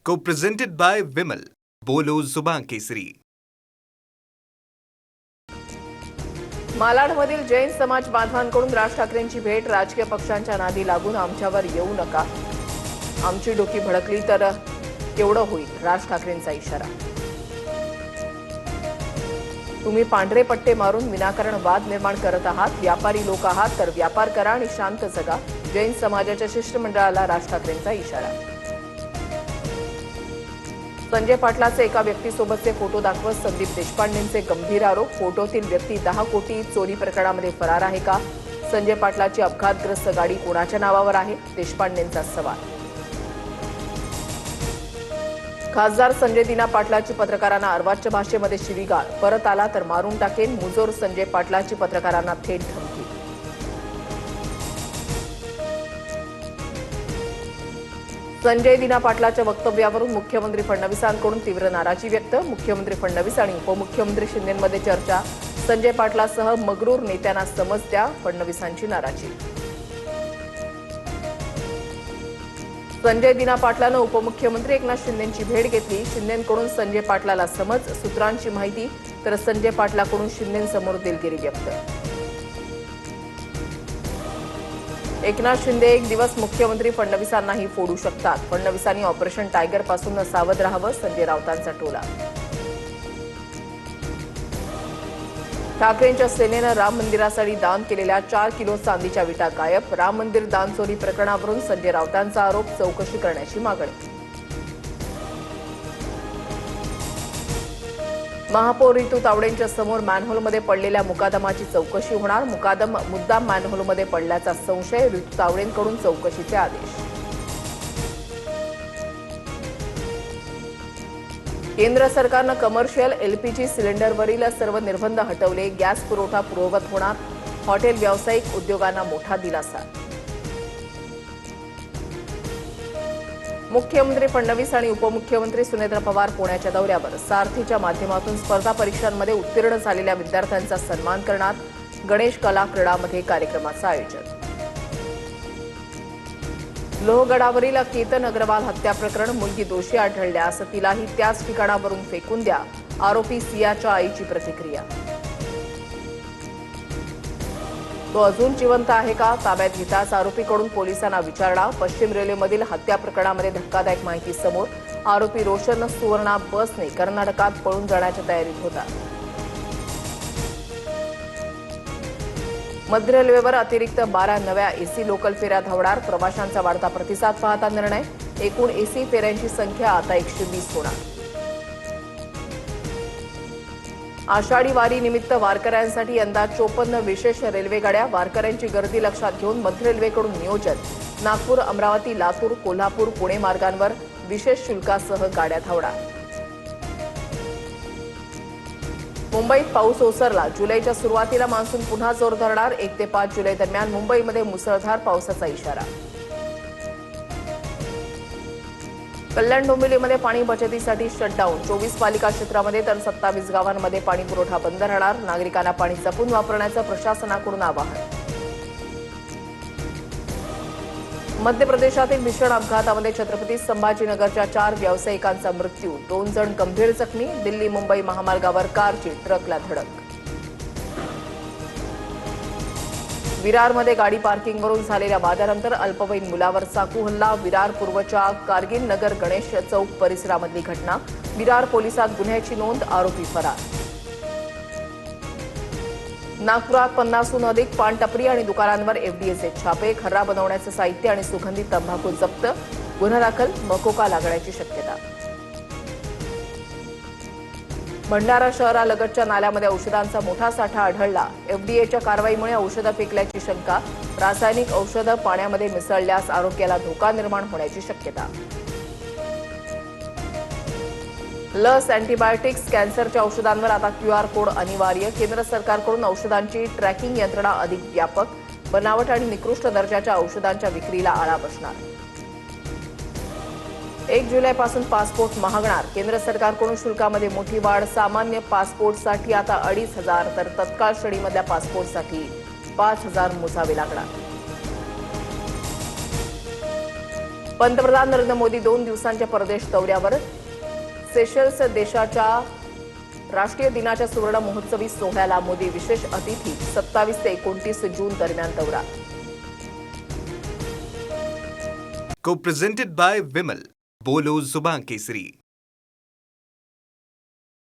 Co-presented by Vimal. बोलो जुबान केसरी. मालाडमधील जैन समाज बांधवांकडून राज ठाकरेंची भेट. राजकीय पक्षांच्या नादी लागून आमच्यावर येऊ नका. आमची डोकी भडकली तर केवढं होईल, राज ठाकरेंचा इशारा. तुम्ही पांढरे पट्टे मारून विनाकारण वाद निर्माण करत आहात. व्यापारी लोक आहात तर व्यापार करा आणि शांत जगा. जैन समाजाच्या शिष्टमंडळाला राज ठाकरेंचा इशारा. संजय पाटलाचे एका व्यक्तीसोबतचे फोटो दाखवत संदीप देशपांडेंचे गंभीर आरोप. फोटोतील व्यक्ती 10 कोटी चोरी प्रकरणामध्ये फरार आहे का? संजय पाटलाची अपघातग्रस्त गाडी कोणाच्या नावावर आहे? देशपांडेंचा सवाल. खासदार संजय दिना पाटलाची पत्रकारांना अर्वाच्य भाषेमध्ये शिवीगाळ. परत आला तर मारून टाकेन. मुजोर संजय पाटलाची पत्रकारांना थेट धमकी. संजय दिना पाटलाच्या वक्तव्यावरून मुख्यमंत्री फडणवीसांकडून तीव्र नाराजी व्यक्त. मुख्यमंत्री फडणवीस आणि उपमुख्यमंत्री शिंदेंमध्ये चर्चा. संजय पाटलासह मगरूर नेत्यांना समज द्या, फडणवीसांची नाराजी. संजय दिना पाटलानं उपमुख्यमंत्री एकनाथ शिंदेंची भेट घेतली. शिंदेंकडून संजय पाटलाला समज, सूत्रांची माहिती, तर संजय पाटलाकडून शिंदेंसमोर दिलगिरी व्यक्त. एकनाथ शिंदे एक दिवस मुख्यमंत्री फडणवीसांनाही फोडू शकतात. फडणवीसांनी ऑपरेशन टायगर पासून सावध राहावं, संजय राऊतांचा टोला. ठाकरेंच्या सेनेनं राम मंदिरासाठी दान केलेल्या 4 किलो चांदीच्या विटा गायब. राम मंदिर दान चोरी प्रकरणावरून संजय राऊतांचा आरोप, चौकशी करण्याची मागणी. महापौर रितू तावडेंच्या समोर मॅनहोलमध्ये पडलेल्या मुकादमाची चौकशी होणार. मुद्दाम मॅनहोलमध्ये पडल्याचा संशय. रितू तावडेंकडून चौकशीचे आदेश. केंद्र सरकारनं कमर्शियल एलपीजी सिलेंडरवरील सर्व निर्बंध हटवले. गॅस पुरवठा पूर्ववत होणार. हॉटेल व्यावसायिक उद्योगांना मोठा दिलासा. मुख्यमंत्री फडणवीस आणि उपमुख्यमंत्री सुनेत्र पवार पुण्याच्या दौऱ्यावर. सारथीच्या माध्यमातून स्पर्धा परीक्षांमध्ये उत्तीर्ण झालेल्या विद्यार्थ्यांचा सन्मान करणार. गणेश कला क्रीडामध्ये कार्यक्रमाचं आयोजन. लोहगडावरील केतन अग्रवाल हत्या प्रकरण. मुलगी दोषी आढळल्यास तिलाही त्याच ठिकाणावरून फेकून द्या, आरोपी सियाच्या आईची प्रतिक्रिया. तो अजून जिवंत आहे का? ताब्यात घेताच आरोपीकडून पोलिसांना विचारणा. पश्चिम रेल्वेमधील हत्या प्रकरणामध्ये धक्कादायक माहिती समोर. आरोपी रोशन सुवर्णा बसने कर्नाटकात पळून जाण्याच्या तयारीत होता. मध्य रेल्वेवर अतिरिक्त 12 नव्या एसी लोकल फेऱ्या धावणार. प्रवाशांचा वाढता प्रतिसाद पाहता निर्णय. एकूण एसी फेऱ्यांची संख्या आता 120 होणार. आषाढी वारी निमित्त वारकऱ्यांसाठी यंदा 54 विशेष रेल्वेगाड्या. वारकऱ्यांची गर्दी लक्षात घेऊन मध्य रेल्वेकडून नियोजन. नागपूर, अमरावती, लातूर, कोल्हापूर, पुणे मार्गांवर विशेष शुल्कासह गाड्या धावणार. मुंबईत पाऊस ओसरला. जुलैच्या सुरुवातीला मान्सून पुन्हा जोर धरणार. 1 ते 5 जुलै दरम्यान मुंबईमध्ये मुसळधार पावसाचा इशारा. कल्याण डोंबिवलीमध्ये पाणी बचतीसाठी शटडाऊन. 24 पालिका क्षेत्रामध्ये तर 27 गावांमध्ये पाणी पुरवठा बंद राहणार. नागरिकांना पाणी जपून वापरण्याचं प्रशासनाकडून आवाहन. मध्य प्रदेशातील भीषण अपघातामध्ये छत्रपती संभाजीनगरच्या 4 व्यावसायिकांचा मृत्यू. 2 जण गंभीर जखमी. दिल्ली मुंबई महामार्गावर कारची ट्रकला धडक. विरारमध्ये गाडी पार्किंगवरून झालेल्या वादानंतर अल्पवयीन मुलावर चाकू हल्ला. विरार पूर्वच्या कारगिल नगर गणेश चौक परिसरामधली घटना. विरार पोलिसात गुन्ह्याची नोंद. आरोपी फरार. नागपुरात 50हून अधिक पानटपरी आणि दुकानांवर एफडीएचे छापे. खर्रा बनवण्याचं साहित्य आणि सुगंधित तंबाखू जप्त. गुन्हा दाखल. मकोका लागण्याची शक्यता. भंडारा शहरालगतच्या नाल्यामध्ये औषधांचा मोठा साठा आढळला. एफडीएच्या कारवाईमुळे औषधं फेकल्याची शंका. रासायनिक औषधं पाण्यामध्ये मिसळल्यास आरोग्याला धोका निर्माण होण्याची शक्यता. लस, अँटीबायोटिक्स, कॅन्सरच्या औषधांवर आता QR कोड अनिवार्य. केंद्र सरकारकडून औषधांची ट्रॅकिंग यंत्रणा अधिक व्यापक. बनावट आणि निकृष्ट दर्जाच्या औषधांच्या विक्रीला आळा बसणार. 1 जुलैपासून पासपोर्ट महागणार. केंद्र सरकारकडून शुल्कामध्ये मोठी वाढ. सामान्य पासपोर्टसाठी आता 2,500 तर तत्काळ श्रेणीमधल्या पासपोर्टसाठी 5,000 मोजावे लागणार. पंतप्रधान नरेंद्र मोदी 2 दिवसांच्या परदेश दौऱ्यावर. सेशल्स देशाच्या राष्ट्रीय दिनाच्या सुवर्ण महोत्सवी सोहळ्याला मोदी विशेष अतिथी. 27 ते 29 जून दरम्यान दौरा. Co-presented by Vimal. बोलो जुबान केसरी.